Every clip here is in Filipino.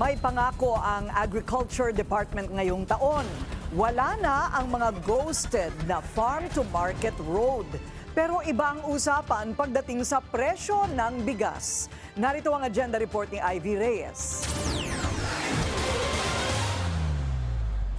May pangako ang Agriculture Department ngayong taon. Wala na ang mga ghosted na farm-to-market road. Pero iba ang usapan pagdating sa presyo ng bigas. Narito ang agenda report ni Ivy Reyes.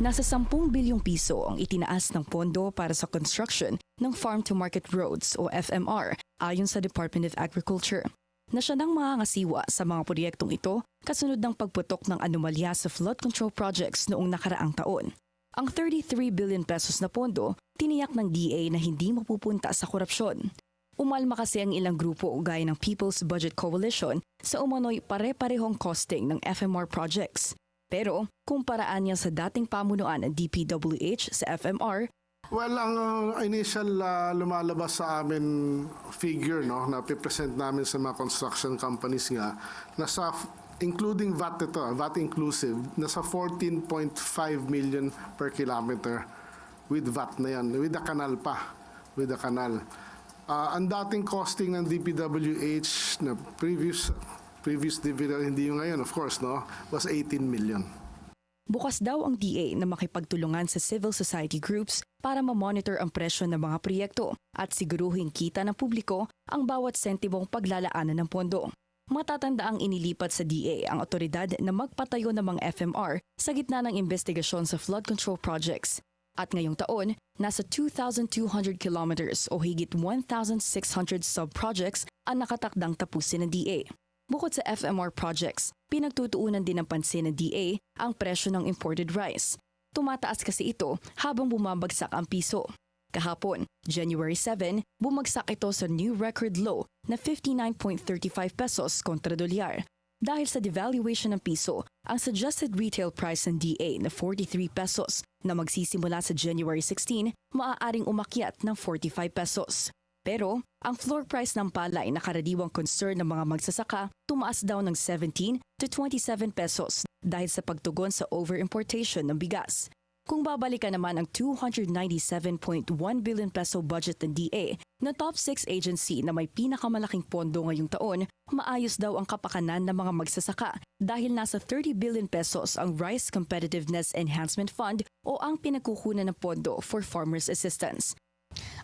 Nasa 10 bilyong piso ang itinaas ng pondo para sa construction ng Farm-to-Market Roads o FMR ayon sa Department of Agriculture. Na siya nang mangangasiwa sa mga proyektong ito kasunod ng pagputok ng anomalya sa flood control projects noong nakaraang taon. Ang 33 billion pesos na pondo, tiniyak ng DA na hindi mapupunta sa korupsyon. Umalma kasi ang ilang grupo gaya ng People's Budget Coalition sa umano'y pare-parehong costing ng FMR projects. Pero kumparaan niya sa dating pamunuan ng DPWH sa FMR, well, ang initial lumalabas sa amin figure na pipresent namin sa mga construction companies nga, nasa, including VAT ito, VAT inclusive, nasa 14.5 million per kilometer with VAT na yan, with the canal pa, with the canal. Ang dating costing ng DPWH na previous dividend, hindi yung ngayon of course, was 18 million. Bukas daw ang DA na makipagtulungan sa civil society groups para ma-monitor ang presyo ng mga proyekto at siguruhin kita ng publiko ang bawat sentibong paglalaanan ng pondo. Matatanda ang inilipat sa DA ang otoridad na magpatayo ng mga FMR sa gitna ng investigasyon sa flood control projects. At ngayong taon, nasa 2,200 kilometers o higit 1,600 sub-projects ang nakatakdang tapusin ng DA. Bukod sa FMR projects, pinagtutuunan din ng pansin ng DA ang presyo ng imported rice. Tumataas kasi ito habang bumabagsak ang piso. Kahapon, January 7, bumagsak ito sa new record low na 59.35 pesos kontra dolyar. Dahil sa devaluation ng piso, ang suggested retail price ng DA na 43 pesos na magsisimula sa January 16, maaaring umakyat ng 45 pesos. Pero ang floor price ng palay na karaniwang concern ng mga magsasaka tumaas daw ng 17 to 27 pesos dahil sa pagtugon sa over-importation ng bigas. Kung babalikan naman ang 297.1 billion peso budget ng DA na top 6 agency na may pinakamalaking pondo ngayong taon, maayos daw ang kapakanan ng mga magsasaka dahil nasa 30 billion pesos ang Rice Competitiveness Enhancement Fund o ang pinagkukunan ng pondo for farmers' assistance.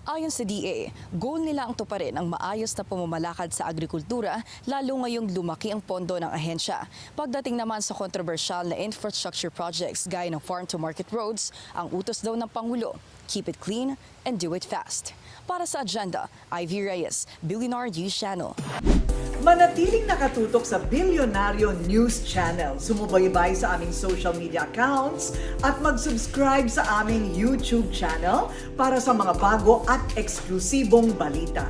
Ayon sa DA, goal nila ang tuparin ang maayos na pamamalakad sa agrikultura lalo ngayong lumaki ang pondo ng ahensya. Pagdating naman sa kontrobersyal na infrastructure projects gaya ng farm-to-market roads, ang utos daw ng Pangulo, keep it clean and do it fast. Para sa agenda, Ivy Reyes, Billionaire News Channel. Manatiling nakatutok sa Bilyonaryo News Channel. Sumubaybay sa aming social media accounts at mag-subscribe sa aming YouTube channel para sa mga bago at eksklusibong balita.